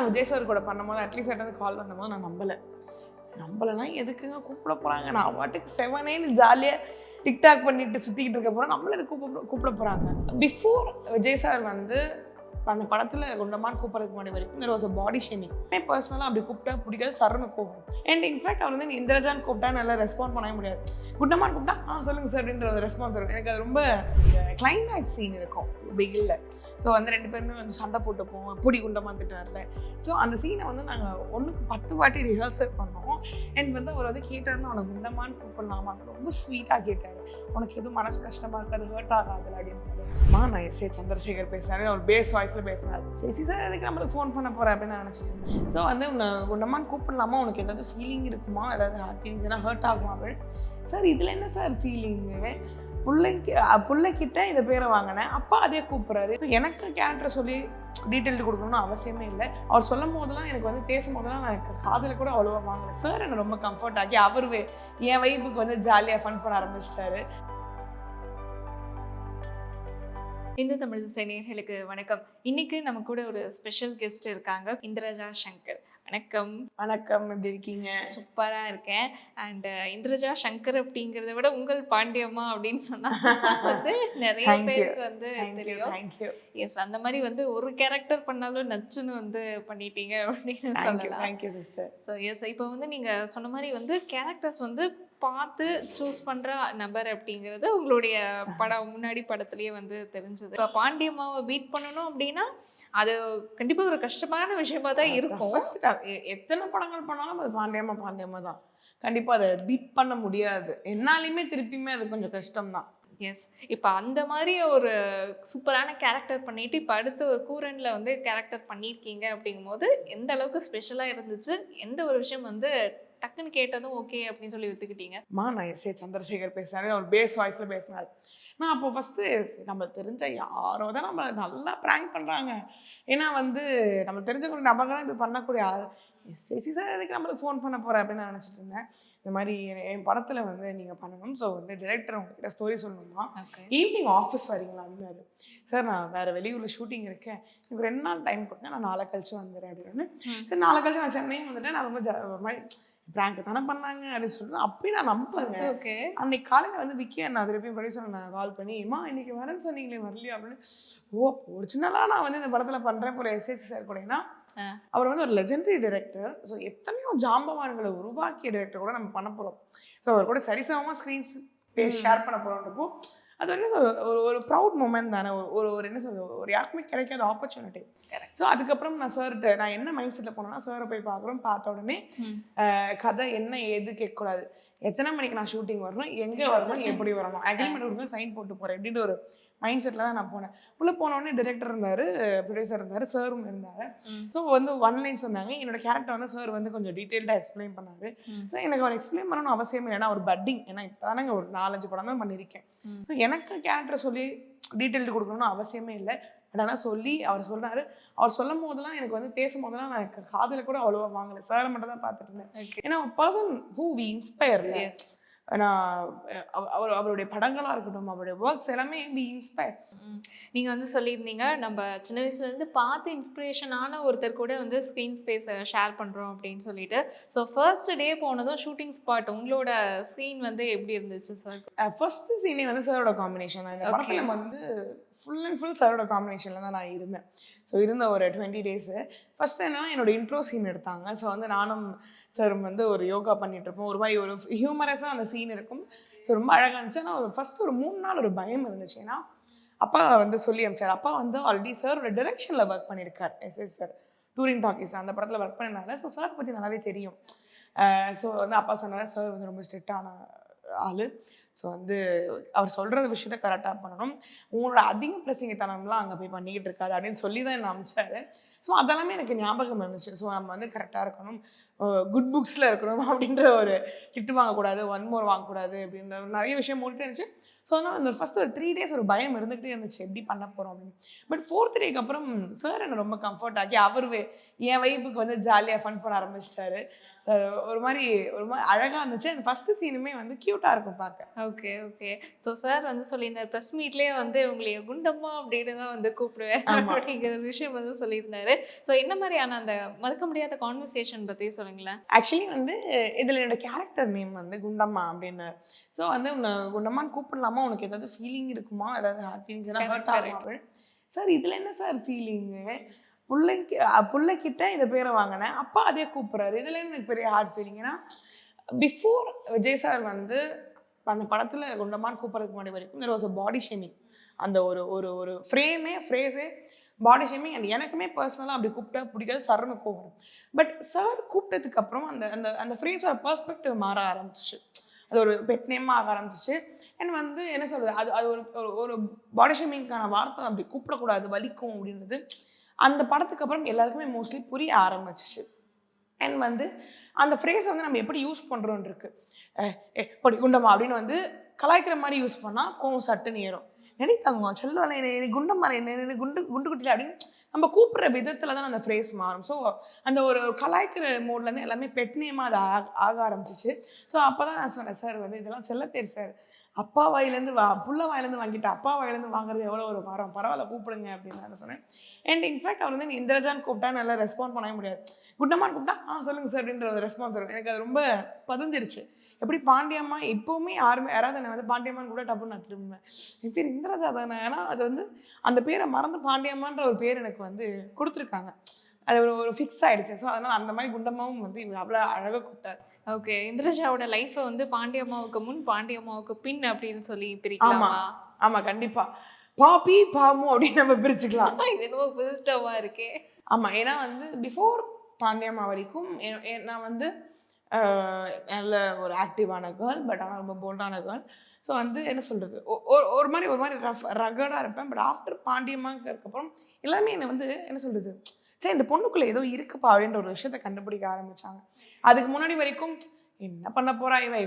நான் விஜய் சார் கூட பண்ணும்போது அட்லீஸ்ட் வந்து கால் பண்ணும்போது நான் நம்பலைன்னா எதுக்குங்க கூப்பிட போகிறாங்க, நான் பாட்டுக்கு செவனேன்னு ஜாலியாக டிக்டாக் பண்ணிட்டு சுற்றிக்கிட்டு இருக்க போகிறோம், நம்மள இது கூப்பிட போகிறாங்க. பிஃபோர் விஜய் சார் வந்து அந்த படத்தில் குண்டமான் கூப்பிட்றதுக்கு முன்னாடி வரைக்கும் there was a body shaming. பர்சனலாக அப்படி கூப்பிட்டா பிடிக்காது, சரன்னு கூப்பிடும். அண்ட் இன்ஃபேக்ட் அவர் வந்து இந்திரஜான் கூப்பிட்டா நல்லா ரெஸ்பாண்ட் பண்ணவே முடியாது. குண்டமான் கூப்பிட்டா சொல்லுங்கள் சார் அப்படின்ற ஒரு ரெஸ்பான்ஸ் இருக்கும். எனக்கு அது ரொம்ப கிளைமேக்ஸ் சீன் இருக்கும் பிகில்ல. ஸோ வந்து 2 பேருமே வந்து சண்டை போட்டுப்போம், எப்படி குண்டமாக திட்டார்ல. ஸோ அந்த சீனை வந்து நாங்கள் 1க்கு 10 வாட்டி ரிஹர்சல் பண்ணோம். அண்ட் வந்து அவர் வந்து கேட்டார்னு அவனை குண்டமான்னு கூப்பிடலாமா, ரொம்ப ஸ்வீட்டாக கேட்டார். உனக்கு எதுவும் மனசு கஷ்டமாக இருக்காது, ஹர்ட் ஆகாதுல அப்படின்னு. நான் எஸ்ஏ சந்திரசேகர் பேசினாரு, அவர் பேஸ் வாய்ஸில் பேசினார். எஸ்சி சார் எதுக்கு நம்மளுக்கு ஃபோன் பண்ண போகிறேன் அப்படின்னு நான் நினச்சிட்டேன். ஸோ வந்து உன்னை குண்டமான்னு கூப்பிடலாமா, உனக்கு ஏதாவது ஃபீலிங் இருக்குமா, ஏதாவது ஹார்ட் ஃபீலிங்ஸ்னா ஹர்ட் ஆகுமா அப்படின்னு. சார் இதில் என்ன சார் ஃபீலிங்கு, பிள்ளைக்கிட்ட இந்த பேரை வாங்கினேன், அப்பா அதே கூப்பிட்றாரு. எனக்கு கேரக்டரை சொல்லி டீட்டெயில் கொடுக்கணும்னு அவசியமே இல்லை. அவர் சொல்லும் போதெல்லாம் எனக்கு வந்து பேசும்போதெல்லாம் நான் எனக்கு காதில் கூட அவ்வளோவா வாங்கலை. சார் என்னை ரொம்ப கம்ஃபர்ட் ஆக்கி அவர் என் வைப்புக்கு வந்து ஜாலியாக ஃபன் பண்ண ஆரம்பிச்சிட்டாரு. இந்து தமிழ் நேயர்களுக்கு வணக்கம். இன்னைக்கு நம்ம கூட ஒரு ஸ்பெஷல் கெஸ்ட் இருக்காங்க, இந்திரஜா சங்கர். வணக்கம். வணக்கம், எப்படி இருக்கீங்க? சூப்பரா இருக்கேன். அண்ட் இந்திரஜா சங்கர் அப்படிங்கிறத விட உங்கள் பாண்டியம்மா அப்படின்னு சொன்னா வந்து நிறைய பேருக்கு வந்து தெரியும். எஸ், அந்த மாதிரி வந்து ஒரு கேரக்டர் பண்ணாலும் நச்சுன்னு வந்து பண்ணிட்டீங்க அப்படின்னு சொல்லலாம். ஸோ எஸ், இப்போ வந்து நீங்க சொன்ன மாதிரி வந்து கேரக்டர்ஸ் வந்து பார்த்து சூஸ் பண்ற நபர் அப்படிங்கிறது உங்களுடைய முன்னாடி படத்துலயே வந்து தெரிஞ்சது. இப்போ பாண்டியம்மாவை பீட் பண்ணணும் அப்படின்னா அது கண்டிப்பா ஒரு கஷ்டமான விஷயமா தான் இருக்கும். எத்தனை படங்கள் பண்ணாலும் அது பாண்டியம்மா தான். கண்டிப்பா அதை பீட் பண்ண முடியாது, என்னாலுமே திருப்பியுமே அது கொஞ்சம் கஷ்டம் தான். எஸ், இப்போ அந்த மாதிரி ஒரு சூப்பரான கேரக்டர் பண்ணிட்டு இப்போ அடுத்து ஒரு கூரன்ல வந்து கேரக்டர் பண்ணியிருக்கீங்க அப்படிங்கும்போது எந்த அளவுக்கு ஸ்பெஷலாக இருந்துச்சு, எந்த ஒரு விஷயம் வந்து டக்குன்னு கேட்டதும் ஓகே அப்படின்னு சொல்லி ஒத்துக்கிட்டீங்க? நான் எஸ்ஏ சந்திரசேகர் பேசினாரு, அவர் பேஸ் வாய்ஸில் பேசினார். நான் அப்போ ஃபஸ்ட்டு நம்ம தெரிஞ்ச யாரோ தான் நம்மளை நல்லா ப்ராங்க் பண்ணுறாங்க, ஏன்னா வந்து நம்ம தெரிஞ்சக்கூடிய நபர்கள் தான் இப்படி பண்ணக்கூடிய ஆள். எஸ்ஏசி சார் எதுக்கு நம்மளுக்கு ஃபோன் பண்ண போகிறேன் அப்படின்னு நான் நினச்சிட்டு இருந்தேன். இந்த மாதிரி என் படத்தில் வந்து நீங்கள் பண்ணணும், ஸோ வந்து டிரெக்டர் உங்ககிட்ட ஸ்டோரி சொல்லணுமா, ஈவினிங் ஆஃபீஸ் வரீங்களா அப்படின்னாரு. சார் நான் வேறு வெளியூரில் ஷூட்டிங் இருக்கேன், எனக்கு 2 நாள் டைம் கொடுங்க, நான் நாளை கழிச்சு வந்துடுறேன் அப்படின்னு. சரி, நாளை கழிச்சு நான் சென்னையும் வந்துட்டேன். நான் ரொம்ப ஒரு மாதிரி பிராங்க் தானே பண்ணாங்க அப்படின்னு சொல்லிட்டு அப்படி நான் நம்பலைங்க. அன்னைக்கு காலையில் வந்து விக்கி நான் திருப்பி ப்ரொடியூசர் நான் கால் பண்ணி, இன்னைக்கு வரேன்னு சொன்னீங்களே வரலையா அப்படின்னு. ஒரிஜினலாக நான் வந்து இந்த படத்தில் பண்ணுறேன் ஒரு எஸ்எஸ்சி சார் கூடனா. அவர் வந்து ஒரு லெஜெண்டரி டைரக்டர். ஸோ எத்தனையோ ஜாம்பவான்களை உருவாக்கிய டைரக்டர் கூட நம்ம பண்ண போகிறோம். ஸோ அவர் கூட சரிசமமாக ஸ்க்ரீன்ஸ் ஷேர் பண்ண போகிறோன்றப்போ அது வந்து ஒரு ப்ரவுட் மூமெண்ட் தானே. ஒரு என்ன சொல்றது, ஒரு யாருக்குமே கிடைக்காத ஆப்பர்ச்சுனிட்டி. ஸோ அதுக்கப்புறம் நான் சார்கிட்ட நான் என்ன மைண்ட் செட்டில் போனேன்னா, சாரை போய் பார்க்குறோம், பார்த்த உடனே கதை என்ன ஏது கேட்கக்கூடாது, எத்தனை மணிக்கு நான் ஷூட்டிங் வரணும், எங்கே வரணும், எப்படி வரணும், அக்ரிமெண்ட் கொடுங்க, சைன் போட்டு போகிறேன் அப்படின்ற ஒரு மைண்ட் செட்டில் தான் நான் போனேன். உள்ளே போனோடனே டிரெக்டர் இருந்தார், ப்ரொடியூசர் இருந்தார், சாரும் இருந்தார். ஸோ வந்து 1 லைன் சொன்னாங்க. என்னோட கேரக்டர் வந்து சார் வந்து கொஞ்சம் டீட்டெயில்டாக எக்ஸ்பிளைன் பண்ணார். ஸோ எனக்கு அவர் எக்ஸ்பிளைன் பண்ணணும் அவசியம் இல்லை, ஏன்னா ஒரு பட்டிங், ஏன்னா இப்போ தானே ஒரு 4-5 படம் தான் பண்ணியிருக்கேன். ஸோ எனக்கு கேரக்டர் சொல்லி டீட்டெயில் கொடுக்கணும்னு அவசியமே இல்லை. பட் ஆனால் சொல்லி அவர் சொல்கிறாரு. அவர் சொல்லும் போதெல்லாம் எனக்கு வந்து பேசும்போதெல்லாம் நான் எனக்கு காதில் கூட அவ்வளோவா வாங்கலை, சாரை மட்டும் தான் பார்த்துட்டு இருந்தேன். ஏன்னா பர்சன் ஹூ வி இன்ஸ்பயர். நான் அவருடைய படங்களாக இருக்கட்டும், அவருடைய ஒர்க்ஸ் எல்லாமே வி இன்ஸ்பயர். நீங்கள் வந்து சொல்லியிருந்தீங்க, நம்ம சின்ன வயசுலேருந்து பார்த்து இன்ஸ்பிரேஷனான ஒருத்தர் கூட வந்து ஸ்க்ரீன் ஸ்பேஸை ஷேர் பண்ணுறோம் அப்படின்னு சொல்லிட்டு. ஸோ ஃபர்ஸ்ட் டே போனதும் ஷூட்டிங் ஸ்பாட் உங்களோட சீன் வந்து எப்படி இருந்துச்சு சார்? ஃபர்ஸ்ட் சீனே வந்து சாரோட காம்பினேஷன் தான். இந்த படத்தில் நம்ம வந்து ஃபுல் அண்ட் ஃபுல் சாரோட காம்பினேஷனில் தான் நான் இருந்தேன். ஸோ இருந்த ஒரு 20 டேஸு ஃபர்ஸ்ட் என்னன்னா என்னோட இன்ட்ரோ சீன் எடுத்தாங்க. ஸோ வந்து நானும் சாரும் வந்து ஒரு யோகா பண்ணிட்டு இருப்போம், ஒரு மாதிரி ஒரு ஹியூமரஸாக அந்த சீன் இருக்கும். ஸோ ரொம்ப அழகாக இருந்துச்சு. ஆனால் ஃபர்ஸ்ட் ஒரு 3 நாள் ஒரு பயம் இருந்துச்சு. ஏன்னா அப்பா வந்து சொல்லி அமிச்சார். அப்பா வந்து ஆல்ரெடி சாரோட டிரெக்ஷனில் ஒர்க் பண்ணியிருக்கார், எஸ்எஸ் சார், டூரிங் டாக்கீஸ் அந்த படத்தில் ஒர்க் பண்ணனால ஸோ சார் பற்றி நல்லாவே தெரியும். ஸோ வந்து அப்பா சொன்னார், சார் வந்து ரொம்ப ஸ்ட்ரிக்டான ஆள், ஸோ வந்து அவர் சொல்கிற விஷயத்த கரெக்டாக பண்ணணும், உங்களோட அதிக பிரசங்கத்தனம்லாம் அங்கே போய் பண்ணிக்கிட்டு இருக்காது அப்படின்னு சொல்லி தான் என்னை அமிச்சார். ஸோ அதெல்லாமே எனக்கு ஞாபகம் இருந்துச்சு. ஸோ நம்ம வந்து கரெக்டாக இருக்கணும், குட் புக்ஸில் இருக்கணும் அப்படின்ற ஒரு திட்டு வாங்கக்கூடாது, 1 மோர் வாங்கக்கூடாது அப்படின்ற நிறைய விஷயம் ஓடிட்டே இருந்துச்சு. ஸோ அதனால் அந்த ஃபஸ்ட் ஒரு 3 டேஸ் ஒரு பயம் இருந்துகிட்டே இருந்துச்சு, எப்படி பண்ண போகிறோம் அப்படின்னு. பட் 4th டேக்கு அப்புறம் சார் என்னை ரொம்ப கம்ஃபர்ட் ஆக்கி அவர் என் வைப்புக்கு வந்து ஜாலியாக ஃபன் பண்ண ஆரம்பிச்சிட்டாரு. ஒரு மாதிரி அழகாக இருந்துச்சு. அந்த ஃபஸ்ட்டு சீனுமே வந்து க்யூட்டாக இருக்கும் பார்க்க. Okay, okay. ஸோ சார் வந்து சொல்லியிருந்தார், ப்ரெஸ் மீட்லேயே வந்து உங்களைய குண்டம்மா அப்படின்னு தான் வந்து கூப்பிடுவேன் அப்படிங்கிற விஷயம் வந்து சொல்லியிருந்தாரு. ஸோ என்ன மாதிரியான அந்த மறக்க முடியாத கான்வர்சேஷன் பற்றி சொல்லுங்களேன். ஆக்சுவலி வந்து இதில் என்னோட கேரக்டர் நேம் வந்து குண்டம்மா அப்படின்னு. ஸோ வந்து உன்னை குண்டம்மான்னு கூப்பிடலாமா, உனக்கு ஏதாவது ஃபீலிங் இருக்குமா, ஏதாவது ஹார்ட் ஃபீலிங்ஸ் எதாவது ஹர்ட் ஆகுமா அப்படின்னு. சார் இதில் என்ன சார் ஃபீலிங்கு, பிள்ளைக்கிட்ட இந்த பேரை வாங்கினேன், அப்பா அதே கூப்பிட்றாரு, இதில் எனக்கு பெரிய ஹார்ட் ஃபீலிங்னா. பிஃபோர் விஜய் சார் வந்து அந்த படத்தில் குண்டம்மான்னு கூப்பிட்றதுக்கு முன்னாடி வரைக்கும் there was a body shaming. அந்த ஒரு ஒரு ஒரு ஃப்ரேஸே பாடி ஷேமிங். அண்ட் எனக்குமே பர்சனலாக அப்படி கூப்பிட்டா பிடிக்காது, சரன்னு கோவம். பட் சார் கூப்பிட்டதுக்கு அப்புறம் அந்த அந்த அந்த ஃப்ரேஸோட பெர்ஸ்பெக்டிவ் மாற ஆரம்பிச்சிச்சு. அது ஒரு பெட் நேமாக ஆக ஆரம்பிச்சிச்சு. அண்ட் வந்து என்ன சொல்கிறது, அது அது ஒரு ஒரு பாடி ஷேமிங்கான வார்த்தை அப்படி கூப்பிடக்கூடாது, வலிக்கும் அப்படின்றது அந்த படத்துக்கு அப்புறம் எல்லாருக்குமே மோஸ்ட்லி புரிய ஆரம்பிச்சிச்சு. அண்ட் வந்து அந்த ஃப்ரேஸை வந்து நம்ம எப்படி யூஸ் பண்ணுறோன்னு இருக்கு. படி குண்டம்மா அப்படின்னு வந்து கலாய்க்கிற மாதிரி யூஸ் பண்ணால் கோவம் சட்டுன்னு ஏறும். நினைத்தாங்க செல்லுவலை என்னை குண்டம்மா என்ன குண்டு குட்டியில் அப்படின்னு நம்ம கூப்பிட்ற விதத்தில் தான் அந்த ஃப்ரேஸ் மாறும். ஸோ அந்த ஒரு கலாய்க்கிற மோட்லேருந்து எல்லாமே பெட் நேமாக அது ஆக ஆரம்பிச்சிச்சு. ஸோ அப்போ தான் நான் சொன்னேன், சார் வந்து இதெல்லாம் செல்ல பேர் சார், அப்பா வாயிலேருந்து புள்ள வாயிலேருந்து வாங்கிட்டு அப்பா வாயிலேருந்து வாங்குறது எவ்வளோ ஒரு வாரம், பரவாயில்ல கூப்பிடுங்க அப்படின்னு நான் சொன்னேன். அண்ட் இன்ஃபேக்ட் அவர் வந்து இந்திரஜான்னு கூப்பிட்டா நல்லா ரெஸ்பாண்ட் பண்ணவே முடியாது. குண்டம்மான்னு கூப்பிட்டா சொல்லுங்கள் சார் அப்படின்ற ஒரு ரெஸ்பான்ஸ் வரும். எனக்கு அது ரொம்ப பதிஞ்சிருச்சு. எப்படி பாண்டியம்மா இப்போவுமே யாராவது என்னை வந்து பாண்டியம்மான்னு கூட டப்புன்னு நான் திரும்புவேன், என் பேர் இந்திரஜா தானே. ஏன்னா அது வந்து அந்த பேரை மறந்து பாண்டியம்மான்ற ஒரு பேர் எனக்கு வந்து கொடுத்துருக்காங்க. அது ஒரு ஃபிக்ஸ் ஆகிடுச்சு. ஸோ அதனால் அந்த மாதிரி குண்டம்மாவும் வந்து இவர் அவ்வளோ அழகாக கூப்பிட்டார். ஓகே. இந்திரஜாவோட லைஃப்பை வந்து பாண்டியம்மாவுக்கு முன் பாண்டியம்மாவுக்கு பின் அப்படின்னு சொல்லி பிரிக்கலாமா? ஆமாம் கண்டிப்பாக. பாப்பி பாமு அப்படின்னு நம்ம பிரிச்சுக்கலாம். இது என்னவோ புதுஸ்டவா இருக்கே. ஆமாம், ஏன்னா வந்து பிஃபோர் பாண்டியம்மா வரைக்கும் நான் வந்து நல்ல ஒரு ஆக்டிவான கேர்ள், பட் ஆனால் ரொம்ப போல்டான கேர்ள். ஸோ வந்து என்ன சொல்கிறது, ஒரு மாதிரி ரகடாக இருப்பேன். பட் ஆஃப்டர் பாண்டியம்மாங்கிறதுக்கப்புறம் எல்லாமே என்னை வந்து என்ன சொல்கிறது, சரி இந்த பொண்ணுக்குள்ளே ஏதோ இருக்குப்பா அப்படின்ற ஒரு விஷயத்த கண்டுபிடிக்க ஆரம்பித்தாங்க. அதுக்கு முன்னாடி வரைக்கும் என்ன பண்ண போகிறா என்ன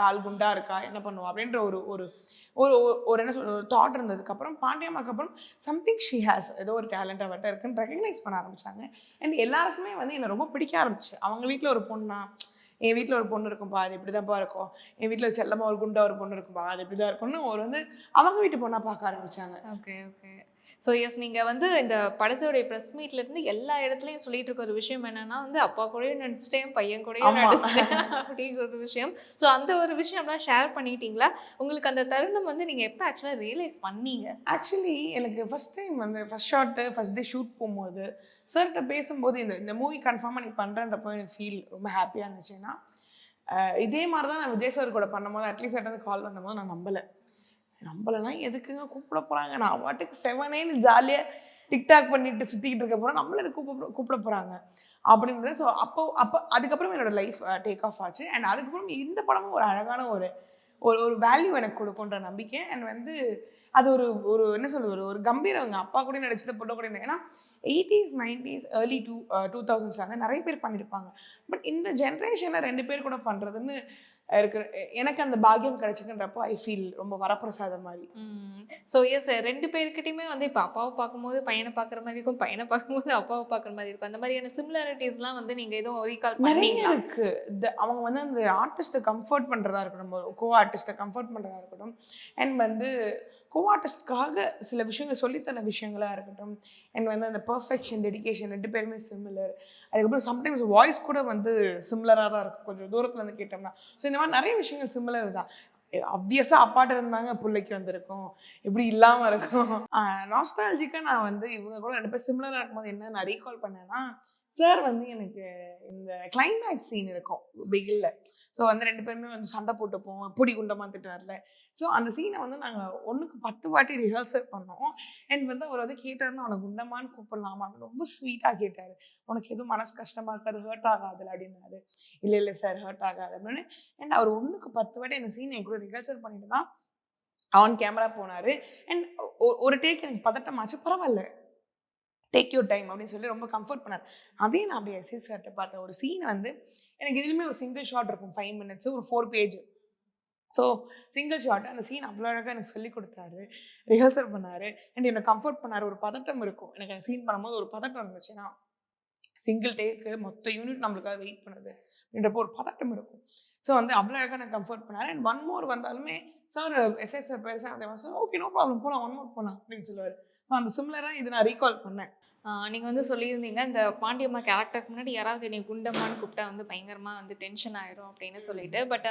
ஆள் குண்டா இருக்கா, என்ன பண்ணுவா அப்படின்ற ஒரு ஒரு ஒரு என்ன சொல்ற ஒரு தாட் இருந்ததுக்கப்புறம் பாண்டியம்மாக்கு அப்புறம் சம்திங் ஷி ஹேஸ், ஏதோ ஒரு டேலண்ட் அவட்ட இருக்குன்னு ரெகக்னைஸ் பண்ண ஆரம்பித்தாங்க. அண்ட் எல்லாருக்குமே வந்து என்னை ரொம்ப பிடிக்க ஆரம்பிச்சு. அவங்க வீட்டில் ஒரு பொண்ணா, என் வீட்டில் ஒரு பொண்ணு இருக்கும்பா, அது இப்படி தான்ப்பா இருக்கும், என் வீட்டில் செல்லமாக ஒரு குண்டா ஒரு பொண்ணு இருக்கும்பா, அது இப்படி தான் இருக்கும்னு ஒரு வந்து அவங்க வீட்டு பொண்ணாக பார்க்க ஆரம்பித்தாங்க. Okay, okay. ஸோ எஸ், நீங்கள் வந்து இந்த படத்தோடைய ப்ரெஸ் மீட்லேருந்து எல்லா இடத்துலையும் சொல்லிட்டு இருக்க ஒரு விஷயம் என்னென்னா வந்து அப்பா கூடயும் நடிச்சிட்டேன், பையன் கூடயும் நடிச்சிட்டேன் அப்படிங்கிற ஒரு விஷயம். ஸோ அந்த ஒரு விஷயம்லாம் ஷேர் பண்ணிட்டீங்களா? உங்களுக்கு அந்த தருணம் வந்து நீங்கள் எப்போ ஆக்சுவலாக ரியலைஸ் பண்ணீங்க? ஆக்சுவலி எனக்கு ஃபஸ்ட் டைம் வந்து first shot first day shoot போகும்போது சார்கிட்ட பேசும்போது இந்த மூவி கன்ஃபார்மாக நீ பண்ணுறன்றப்போ எனக்கு ஃபீல் ரொம்ப ஹாப்பியாக இருந்துச்சுன்னா, இதே மாதிரி தான் நான் விஜய் சார் கூட பண்ணும்போது அட்லீஸ்ட் வந்து கால் பண்ணும்போது நான் நம்பலைன்னா எதுக்குங்க கூப்பிட போகிறாங்க, நான் வாட்டுக்கு செவனேன்னு ஜாலியாக டிக்டாக் பண்ணிட்டு சுற்றிக்கிட்டு இருக்க போகிறோம், நம்மள எது கூப்பிட போகிறாங்க அப்படின்றது. ஸோ அப்போ அதுக்கப்புறம் என்னோட லைஃப் டேக் ஆஃப் ஆச்சு. அண்ட் அதுக்கப்புறம் இந்த படமும் ஒரு அழகான ஒரு ஒரு வேல்யூ எனக்கு கொடுக்குன்ற நம்பிக்கை. அண்ட் வந்து அது ஒரு ஒரு என்ன சொல்றது, ஒரு கம்பீரவங்க அப்பா கூட நடிச்சது பொண்ணு கூட. ஏன்னா 80s 90s early 2000s வந்து நிறைய பேர் பண்ணியிருப்பாங்க. பட் இந்த ஜென்ரேஷனில் 2 பேர் கூட பண்ணுறதுன்னு இருக்கிற எனக்கு அந்த பாக்கியம் கிடைச்சிக்கின்றப்போ ஐ ஃபீல் ரொம்ப வரப்பிரசாதம் மாதிரி. ஸோ எஸ், 2 பேர்கிட்டையுமே வந்து இப்போ அப்பாவை பார்க்கும்போது பையனை பார்க்குற மாதிரி இருக்கும், பையனை பார்க்கும்போது அப்பாவை பார்க்குற மாதிரி இருக்கும். அந்த மாதிரியான சிமிலாரிட்டிஸ்லாம் வந்து நீங்கள் எதுவும் ரீகால் பண்ணீங்களா? இருக்கு. அவங்க வந்து அந்த ஆர்டிஸ்ட்டை கம்ஃபர்ட் பண்ணுறதா இருக்கட்டும், கோ ஆர்டிஸ்ட்டை கம்ஃபர்ட் பண்ணுறதா இருக்கட்டும், அண்ட் வந்து கோ ஆர்டிஸ்ட்காக சில விஷயங்கள் சொல்லித்தர விஷயங்களாக இருக்கட்டும், அண்ட் வந்து அந்த பர்ஃபெக்ஷன், டெடிகேஷன் 2 பேருமே சிமிலர். அதுக்கப்புறம் சம்டைம்ஸ் வாய்ஸ் கூட வந்து சிமிலராக தான் இருக்கும் கொஞ்சம் தூரத்தில் இருந்து கேட்டோம்னா. ஸோ இந்த மாதிரி நிறைய விஷயங்கள் சிமிலர் தான். ஆப்வியஸாக அப்பாட்ட இருந்தாங்க பிள்ளைக்கு வந்திருக்கும், இப்படி இல்லாமல் இருக்கும். நாஸ்டாலஜிக்காக நான் வந்து இவங்க கூட 2 பேர் சிமிலராக இருக்கும்போது என்ன நான் ரீகால் பண்ணேன்னா, சார் வந்து எனக்கு இந்த கிளைமேக்ஸ் சீன் இருக்கும் வெயிலில். ஸோ வந்து 2 பேருமே வந்து சண்டை போட்டுப்போம், பொடி குண்டமாக திட்டுவார்ல. ஸோ அந்த சீனை வந்து நாங்கள் 1க்கு 10 வாட்டி ரிஹர்சல் பண்ணோம். அண்ட் வந்து அவர் வந்து கேட்டார்னா அவனை குண்டமான்னு கூப்பிடலாமா அப்படின்னு ரொம்ப ஸ்வீட்டாக கேட்டார். உனக்கு எதுவும் மனசு கஷ்டமாக இருக்காது, ஹர்ட் ஆகாதுல அப்படின்னாரு. இல்லை சார் ஹர்ட் ஆகாது அப்படின்னு. அண்ட் அவர் 1க்கு 10 வாட்டி அந்த சீனை என் கூட ரிஹர்சல் பண்ணிட்டு தான் ஆன் கேமரா போனார். அண்ட் ஒரு டேக் எனக்கு பதட்டமாச்சு, பரவாயில்ல டேக் யூர் டைம் அப்படின்னு சொல்லி ரொம்ப கம்ஃபர்ட் பண்ணார். அதையும் நான் அப்படியே எஸ்ஏ சார்கிட்ட பார்த்தேன். ஒரு சீன் வந்து எனக்கு இதுலையுமே ஒரு சிங்கிள் ஷாட் இருக்கும் 5 minutes, ஒரு 4 பேஜ். ஸோ சிங்கிள் ஷாட் அந்த சீன் அவ்வளோ அழகாக எனக்கு சொல்லி கொடுத்தாரு, ரிஹர்சல் பண்ணார், அண்ட் என்னை கம்ஃபர்ட் பண்ணார். ஒரு பதட்டம் இருக்கும் எனக்கு அந்த சீன் பண்ணும்போது, ஒரு பதட்டம் இருந்துச்சு. ஏன்னா சிங்கிள் டேக்கு மொத்த யூனிட் நம்மளுக்காக வெயிட் பண்ணுது அப்படின்றப்போ ஒரு பதட்டம் இருக்கும். ஸோ வந்து அவ்வளோ அழகாக எனக்கு கம்ஃபர்ட் பண்ணார். அண்ட் ஒன் மோர் வந்தாலுமே சார் எஸ்எஸ் சார் பெருசாக அந்த ஓகே நோ ப்ராப்ளம் போகலாம், ஒன் மோர் போகலாம் அப்படின்னு சொல்லுவார். ஸோ அந்த சிம்லராக இது நான் ரீகால் பண்ணேன். நீங்கள் வந்து சொல்லியிருந்தீங்க இந்த பாண்டியம்மா கேரக்டருக்கு முன்னாடி யாராவது என்னை குண்டம்மான்னு கூப்பிட்டா வந்து பயங்கரமாக வந்து டென்ஷன் ஆயிரும் அப்படின்னு சொல்லிட்டு. பட்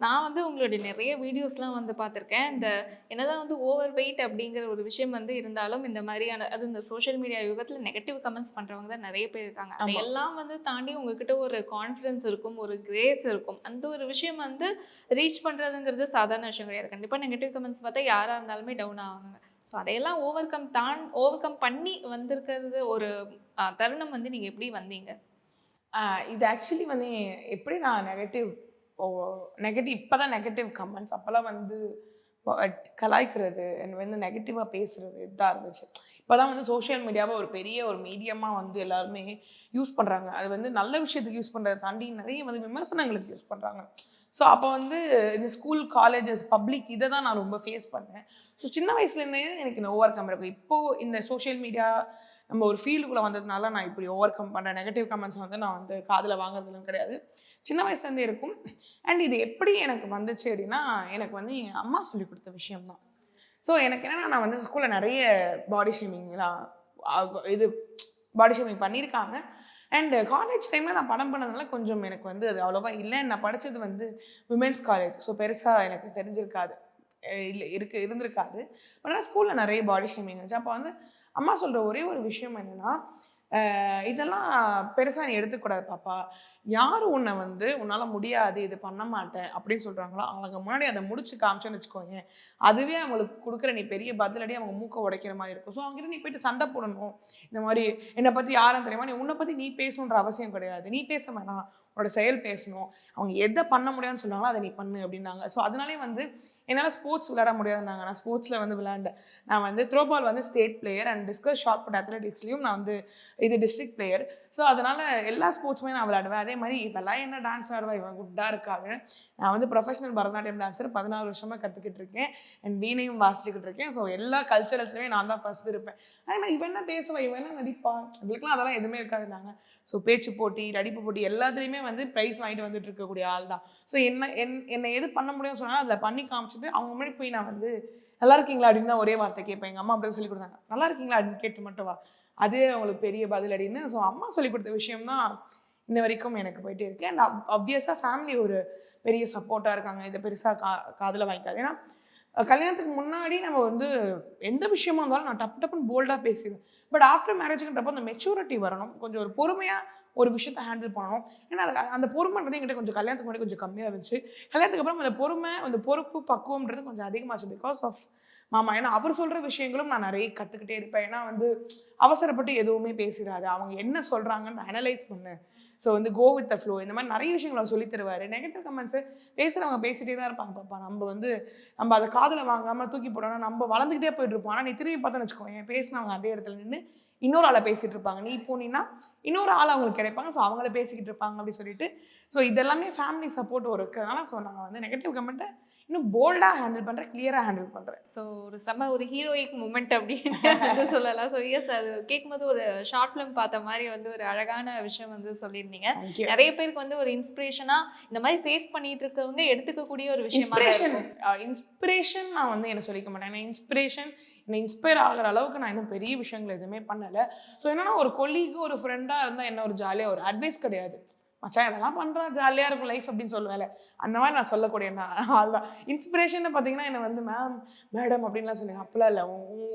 நான் வந்து உங்களுடைய நிறைய வீடியோஸ்லாம் வந்து பார்த்துருக்கேன். இந்த என்னதான் வந்து ஓவர் வெயிட் அப்படிங்கிற ஒரு விஷயம் வந்து இருந்தாலும் இந்த மாதிரியான அது இந்த சோஷியல் மீடியா யுகத்தில் நெகட்டிவ் கமெண்ட்ஸ் பண்ணுறவங்க தான் நிறைய பேர் இருக்காங்க. அதையெல்லாம் வந்து தாண்டி உங்ககிட்ட ஒரு கான்ஃபிடன்ஸ் இருக்கும், ஒரு கிரேஸ் இருக்கும். அந்த ஒரு விஷயம் வந்து ரீச் பண்ணுறதுங்கிறது சாதாரண விஷயம் கிடையாது. கண்டிப்பாக நெகட்டிவ் கமெண்ட்ஸ் பார்த்தா யாராக இருந்தாலுமே டவுன் ஆவாங்க. ஸோ அதையெல்லாம் ஓவர் கம் பண்ணி வந்திருக்கிறது ஒரு தருணம் வந்து நீங்கள் எப்படி வந்தீங்க? இது ஆக்சுவலி வந்து எப்படி நான் நெகட்டிவ் இப்போ தான் நெகட்டிவ் கமெண்ட்ஸ், அப்போல்லாம் வந்து கலாய்க்கிறது வந்து நெகட்டிவாக பேசுகிறது இதாக இருந்துச்சு. இப்போ தான் வந்து சோஷியல் மீடியாவை ஒரு பெரிய ஒரு மீடியமாக வந்து எல்லாருமே யூஸ் பண்ணுறாங்க. அது வந்து நல்ல விஷயத்துக்கு யூஸ் பண்ணுறதை தாண்டி நிறைய வந்து விமர்சனங்களுக்கு யூஸ் பண்ணுறாங்க. ஸோ அப்போ வந்து இந்த ஸ்கூல், காலேஜஸ், பப்ளிக் இதை தான் நான் ரொம்ப ஃபேஸ் பண்ணேன். ஸோ சின்ன வயசுலேருந்தே எனக்கு இந்த ஓவர் கம் இருக்கும். இப்போது இந்த சோஷியல் மீடியா நம்ம ஒரு ஃபீல்டுக்குள்ளே வந்ததுனால நான் இப்படி ஓவர் கம் பண்ணுறேன். நெகட்டிவ் கமெண்ட்ஸ் வந்து நான் வந்து காதில் வாங்குறதுலாம் கிடையாது, சின்ன வயசுலேருந்தே இருக்கும். அண்ட் இது எப்படி எனக்கு வந்துச்சு அப்படின்னா, எனக்கு வந்து எங்கள் அம்மா சொல்லி கொடுத்த விஷயம் தான். ஸோ எனக்கு என்னென்னா, நான் வந்து ஸ்கூலில் நிறைய பாடி ஷேமிங்லாம் இது பாடி ஷேமிங் பண்ணியிருக்காங்க. அண்ட் காலேஜ் டைமில் நான் படம் பண்ணதுனால கொஞ்சம் எனக்கு வந்து அது அவ்வளோவா இல்லை. நான் படித்தது வந்து விமென்ஸ் காலேஜ். ஸோ பெருசாக எனக்கு தெரிஞ்சிருக்காது, இல்லை இருந்திருக்காது. பட் ஆனால் ஸ்கூலில் நிறைய பாடி ஷேமிங் இருந்துச்சு. அப்போ வந்து அம்மா சொல்கிற ஒரே ஒரு விஷயம் என்னென்னா, இதெல்லாம் பெருசாக நீ எடுத்துக்கூடாது பாப்பா. யார் உன்னை வந்து உன்னால் முடியாது, இது பண்ண மாட்டேன் அப்படின்னு சொல்கிறாங்களோ அவங்க முன்னாடி அதை முடிச்சு காமிச்சோன்னு வச்சுக்கோங்க, அதுவே அவங்களுக்கு கொடுக்குற நீ பெரிய பதிலடி அவங்க மூக்க உடைக்கிற மாதிரி இருக்கும். ஸோ அவங்ககிட்ட நீ போயிட்டு சண்டை போடணும். இந்த மாதிரி என்னை பற்றி யாரும் தெரியுமா, நீ உன்னை பற்றி நீ பேசணுன்ற அவசியம் கிடையாது, நீ பேச வேணாம், உன்னோட செயல் பேசணும், அவங்க எதை பண்ண முடியாதுன்னு சொன்னாங்களோ அதை நீ பண்ணு அப்படின்னாங்க. ஸோ அதனாலே வந்து என்னால் ஸ்போர்ட்ஸ் விளையாட முடியாதுன்னாங்க. நான் ஸ்போர்ட்ஸில் வந்து விளையாண்டேன். நான் வந்து த்ரோ பால் வந்து state player and discus shot put அத்லெட்டிக்ஸ்லையும் நான் வந்து இது டிஸ்ட்ரிக்ட் பிளேயர். ஸோ அதனால் எல்லா ஸ்போர்ட்ஸுமே நான் விளையாடுவேன். அதே மாதிரி இவெல்லாம் என்ன டான்ஸ் ஆடுவா, இவன் குட்டாக இருக்காங்க. நான் வந்து ப்ரொஃபஷனல் பரதநாட்டியம் டான்ஸர் 14 வருஷமாக கற்றுக்கிட்டு இருக்கேன் அண்ட் வீணையும் வாசிச்சுக்கிட்டு இருக்கேன். ஸோ எல்லா கல்ச்சரல்ஸ்லையுமே நான் தான் ஃபர்ஸ்ட் இருப்பேன். அதே மாதிரி இவன் என்ன பேசுவா, இவன் என்ன நடிப்பா, இதுக்கெல்லாம் அதெல்லாம் எதுவுமே இருக்காதுனாங்க. ஸோ பேச்சு போட்டி, நடிப்பு போட்டி எல்லாத்துலேயுமே வந்து ப்ரைஸ் வாங்கிட்டு வந்துட்டு இருக்கக்கூடிய ஆள் தான். ஸோ என்னை எது பண்ண முடியும்னு சொன்னாலும் அதில் பண்ணி காமிச்சிட்டு அவங்க முன்னாடி போய் நான் வந்து நல்லா இருக்கீங்களா அப்படின்னு தான் ஒரே வார்த்தை கேட்பேன். எங்கள் அம்மா அப்படி சொல்லி கொடுத்தாங்க, நல்லா இருக்கீங்களா அப்படின்னு கேட்டு மட்டும் வா, அதுவே அவங்களுக்கு பெரிய பதில் அப்படின்னு. ஸோ அம்மா சொல்லி கொடுத்த விஷயம் தான் இன்ன வரைக்கும் எனக்கு போயிட்டே இருக்கு. அண்ட் ஆப்வியஸாக ஃபேமிலி ஒரு பெரிய சப்போர்ட்டாக இருக்காங்க. இதை பெருசாக காதில் வாங்கிக்காது. ஏன்னா கல்யாணத்துக்கு முன்னாடி நம்ம வந்து எந்த விஷயமா இருந்தாலும் நான் டப்புன்னு போல்டாக பேசிடுவேன். பட் ஆஃப்டர் மேரேஜுன்றப்போ அந்த மெச்சூரிட்டி வரணும், கொஞ்சம் ஒரு பொறுமையாக ஒரு விஷயத்தை ஹேண்டில் பண்ணணும். ஏன்னா அந்த பொறுமைன்றது என்கிட்ட கொஞ்சம் கல்யாணத்துக்கு முன்னாடி கொஞ்சம் கம்மியாக இருந்துச்சு. கல்யாணத்துக்கு அப்புறம் அந்த பொறுமை, அந்த பொறுப்பு, பக்குவம்ன்றது கொஞ்சம் அதிகமாச்சு பிகாஸ் ஆஃப் மாமா. ஏன்னா அவர் சொல்கிற விஷயங்களும் நான் நிறைய கற்றுக்கிட்டே இருப்பேன். ஏன்னா வந்து அவசரப்பட்டு எதுவுமே பேசிடாது, அவங்க என்ன சொல்கிறாங்கன்னு அனலைஸ் பண்ணு, ஸோ வந்து கோ வித் த ஃப்ளோ, இந்த மாதிரி நிறைய விஷயங்கள் அவர் சொல்லி தருவார். நெகட்டிவ் கமெண்ட்ஸு பேசுகிறவங்க பேசிகிட்டே தான் இருப்பாங்க பாப்பா. நம்ம அதை காதில் வாங்காமல் தூக்கி போட்டோம்னா நம்ம வளர்ந்துக்கிட்டே போயிட்டு இருப்போம். ஆனால் நீ திரும்பி பார்த்தோன்னு வச்சுக்கோங்க, பேசினவங்க அதே இடத்துல நின்று இன்னொரு ஆளை பேசிகிட்டு இருப்பாங்க. நீ போனீங்கன்னா இன்னொரு ஆள் அவங்களுக்கு கிடைப்பாங்க. ஸோ அவங்கள பேசிக்கிட்டு இருப்பாங்க அப்படின்னு சொல்லிட்டு. ஸோ இதெல்லாமே ஃபேமிலி சப்போர்ட் ஒரு இருக்கிறதுனால ஸோ நாங்கள் வந்து நெகட்டிவ் கமெண்ட்டை இன்னும் போல்டாக ஹேண்டில் பண்ணுறேன், கிளியராக ஹேண்டில் பண்ணுறேன். ஸோ ஒரு ஒரு ஹீரோயிக் மூமெண்ட் அப்படின்னு வந்து சொல்லலாம். ஸோ எஸ், அது கேட்கும்போது ஒரு ஷார்ட் ஃபிலிம் பார்த்த மாதிரி வந்து ஒரு அழகான விஷயம் வந்து சொல்லியிருந்தீங்க. நிறைய பேருக்கு வந்து ஒரு இன்ஸ்பிரேஷனாக இந்த மாதிரி ஃபேஸ் பண்ணிட்டு இருக்கவங்க எடுத்துக்கக்கூடிய ஒரு விஷயமா இருக்கும். இன்ஸ்பிரேஷன் நான் வந்து என்ன சொல்லிக்க மாட்டேன். ஏன்னா என்னை இன்ஸ்பயர் ஆகிற அளவுக்கு நான் இன்னும் பெரிய விஷயங்கள் எதுவுமே பண்ணலை. ஸோ என்னன்னா ஒரு கொலீகு, ஒரு ஃப்ரெண்டாக இருந்தால் என்ன ஒரு ஜாலியாக ஒரு அட்வைஸ் கிடையாது, மச்சான் இதெல்லாம் பண்ணுறா ஜாலியாக இருக்கும் லைஃப் அப்படின்னு சொல்லுவேன். அந்த மாதிரி நான் சொல்லக்கூடிய ஆள் தான். இன்ஸ்பிரேஷன் பார்த்தீங்கன்னா என்னை வந்து மேடம் அப்படின்லாம் சொல்லுங்க, அப்பெல்லாம் இல்லை.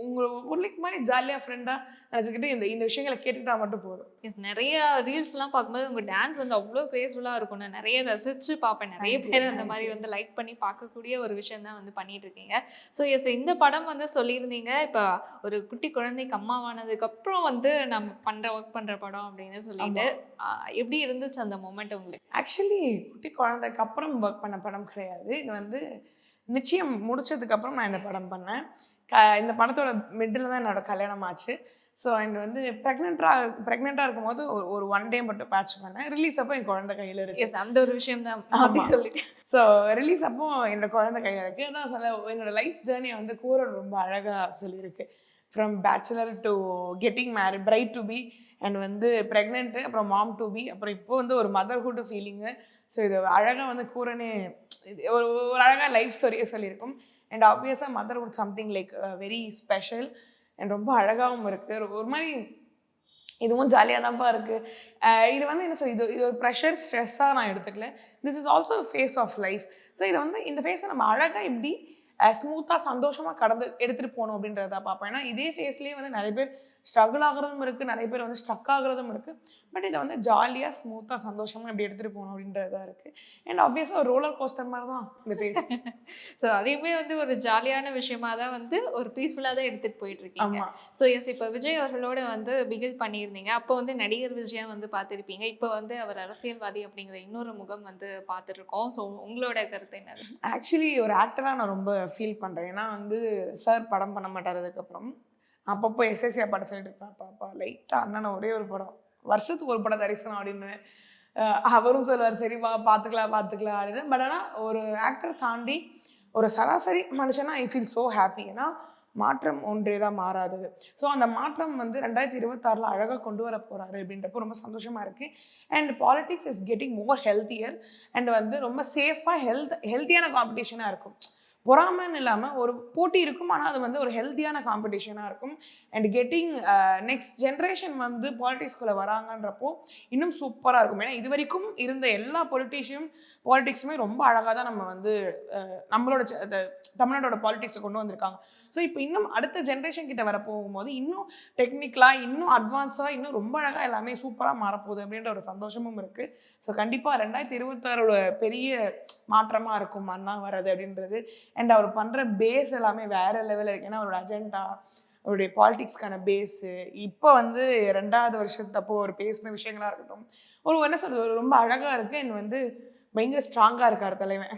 உங்கள் ஊர்லேக்கு மாதிரி ஜாலியாக ஃப்ரெண்டாக நினச்சிக்கிட்டு இந்த விஷயங்களை கேட்டுக்கிட்டா மட்டும் போதும். எஸ், நிறைய ரீல்ஸ்லாம் பார்க்கும்போது உங்கள் டான்ஸ் வந்து அவ்வளோ கிரேஸ்ஃபுல்லாக இருக்கும். நான் நிறைய ரசித்து பார்ப்பேன். நிறைய பேர் அந்த மாதிரி வந்து லைக் பண்ணி பார்க்கக்கூடிய ஒரு விஷயம் தான் வந்து பண்ணிட்டு இருக்கீங்க. ஸோ எஸ், இந்த படம் வந்து சொல்லியிருந்தீங்க இப்போ ஒரு குட்டி குழந்தைக்கு அம்மாவானதுக்கப்புறம் வந்து நம்ம ஒர்க் பண்ணுற படம் அப்படின்னு சொல்லிட்டு எப்படி இருந்துச்சு அந்த மொமெண்ட் உங்களுக்கு? ஆக்சுவலி குட்டி குழந்தைக்கு அப்புறம் ஒர்க் பண்ண படம் கிடையாது. இது வந்து நிச்சயம் முடிச்சதுக்கப்புறம் நான் இந்த படம் பண்ணேன். இந்த படத்தோட மிடில் தான் என்னோட கல்யாணம் ஆச்சு. ஸோ அண்ட் வந்து ப்ரெக்னெண்ட்டாக இருக்கும்போது ஒரு ஒன் டே மட்டும் பேட்ச் பண்ணேன். ரிலீஸ் அப்போ என் குழந்தை கையில் இருக்கு. எஸ், அந்த ஒரு விஷயம் தான் மாற்றி சொல்லிட்டேன். ஸோ ரிலீஸ் அப்போ என்னோட குழந்தை கையில் இருக்கு. அதான் சொல்ல என்னோட லைஃப் ஜேர்னியை வந்து கூரல் ரொம்ப அழகாக சொல்லியிருக்கு. From bachelor to getting married, bride to be, and வந்து ப்ரெக்னென்ட்டு, அப்புறம் மாம் டு பி, அப்புறம் இப்போ வந்து ஒரு மதர்ஹுட் ஃபீலிங்கு. ஸோ இது அழகாக வந்து கூரனே இது ஒரு ஒரு அழகாக லைஃப் ஸ்டோரியே சொல்லியிருக்கும். அண்ட் ஆப்வியஸாக motherhood something like very special and ரொம்ப அழகாகவும் இருக்குது. ஒரு மாதிரி இதுவும் ஜாலியாக தான்ப்பா இருக்குது. இது வந்து என்ன சொல்ல, இது ஒரு ப்ரெஷர் ஸ்ட்ரெஸ்ஸாக நான் எடுத்துக்கல. This is also phase of life. So இதை வந்து இந்த ஃபேஸை நம்ம அழகாக எப்படி ஸ்மூத்தாக சந்தோஷமாக கடந்து எடுத்துகிட்டு போகணும் அப்படின்றத பார்ப்பேன். ஏன்னா இதே ஃபேஸ்லேயே வந்து நிறைய பேர் ஸ்ட்ரகிள் ஆகிறதும் இருக்குது, நிறைய பேர் வந்து ஸ்ட்ரக் ஆகிறதும் இருக்குது. பட் இதை வந்து ஜாலியாக ஸ்மூத்தாக சந்தோஷமாக எப்படி எடுத்துகிட்டு போகணும் அப்படின்றது தான் இருக்குது. அண்ட் ஆப்வியஸாக ஒரு ரோலர் கோஸ்டர் மாதிரி தான் இந்த ஃபேஸ். ஸோ அதையுமே வந்து ஒரு ஜாலியான விஷயமா தான் வந்து ஒரு பீஸ்ஃபுல்லாக தான் எடுத்துகிட்டு போயிட்டுருக்கீங்க. ஸோ எஸ், இப்போ விஜய் அவர்களோட வந்து பிகில் பண்ணியிருந்தீங்க. அப்போ வந்து நடிகர் விஜயா வந்து பார்த்துருப்பீங்க. இப்போ வந்து அவர் அரசியல்வாதி அப்படிங்கிற இன்னொரு முகம் வந்து பார்த்துருக்கோம். ஸோ உங்களோட கருத்து என்னது? ஆக்சுவலி ஒரு ஆக்டராக நான் ரொம்ப ஃபீல் பண்ணுறேன். ஏன்னா வந்து சார் படம் பண்ண மாட்டார். அதுக்கப்புறம் அப்பப்போ எஸ்எஸ்சியா படம் சொல்லிட்டு இருப்பேன். பாப்பா லைட்டாக அண்ணனை ஒரே ஒரு படம், வருஷத்துக்கு ஒரு படம் தரிசனம் அப்படின்னு அவரும் சொல்லுவார், சரிவா பார்த்துக்கலாம் அப்படின்னு. பட் ஆனால் ஒரு ஆக்டர் தாண்டி ஒரு சராசரி மனுஷனா ஐ ஃபீல் ஸோ ஹாப்பி. ஏன்னா மாற்றம் ஒன்றே தான் மாறாதது. ஸோ அந்த மாற்றம் வந்து 2026 அழகாக கொண்டு வர போகிறாரு அப்படின்றப்போ ரொம்ப சந்தோஷமாக இருக்குது. And politics is getting more healthier and வந்து ரொம்ப சேஃபாக ஹெல்த்தியான காம்படிஷனாக இருக்கும். பொறாமைன்னு இல்லாமல் ஒரு போட்டி இருக்கும், ஆனால் அது வந்து ஒரு ஹெல்த்தியான காம்படிஷனாக இருக்கும். அண்ட் கெட்டிங் நெக்ஸ்ட் ஜென்ரேஷன் வந்து பாலிடிக்ஸ்குள்ளே வராங்கன்றப்போ இன்னும் சூப்பராக இருக்கும். ஏன்னா இது வரைக்கும் இருந்த எல்லா பாலிடிக்ஸுமே ரொம்ப அழகாக தான் நம்ம வந்து நம்மளோட தமிழ்நாட்டோட பாலிடிக்ஸை கொண்டு வந்திருக்காங்க. ஸோ இப்போ இன்னும் அடுத்த ஜென்ரேஷன் கிட்ட வர போகும்போது இன்னும் டெக்னிக்கலாக, இன்னும் அட்வான்ஸாக, இன்னும் ரொம்ப அழகாக எல்லாமே சூப்பராக மாறப்போகுது அப்படின்ற ஒரு சந்தோஷமும் இருக்குது. ஸோ கண்டிப்பாக 2026 பெரிய மாற்றமாக இருக்கும் அண்ணா வர்றது அப்படின்றது. அண்ட் அவர் பண்ணுற பேஸ் எல்லாமே வேறு லெவலில் இருக்குது. ஏன்னா அவரோட அஜெண்டா, அவருடைய பாலிடிக்ஸ்க்கான பேஸு, இப்போ வந்து 2வது வருஷத்தப்போ ஒரு பேசின விஷயங்களாக இருக்கட்டும், ஒரு என்ன சொல்கிறது, ரொம்ப அழகாக இருக்குது. அண்ட் வந்து பயங்கர ஸ்ட்ராங்காக இருக்கார் தலைவன்.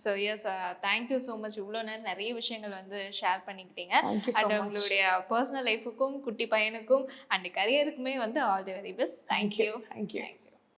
So yes, thank you so much. இவ்வளோ நேரம் நிறைய விஷயங்கள் வந்து ஷேர் பண்ணிக்கிட்டீங்க. அண்ட் உங்களுடைய பர்சனல் லைஃபுக்கும் குட்டி பையனுக்கும் அண்ட் கரியருக்குமே வந்து all the very best. Thank you.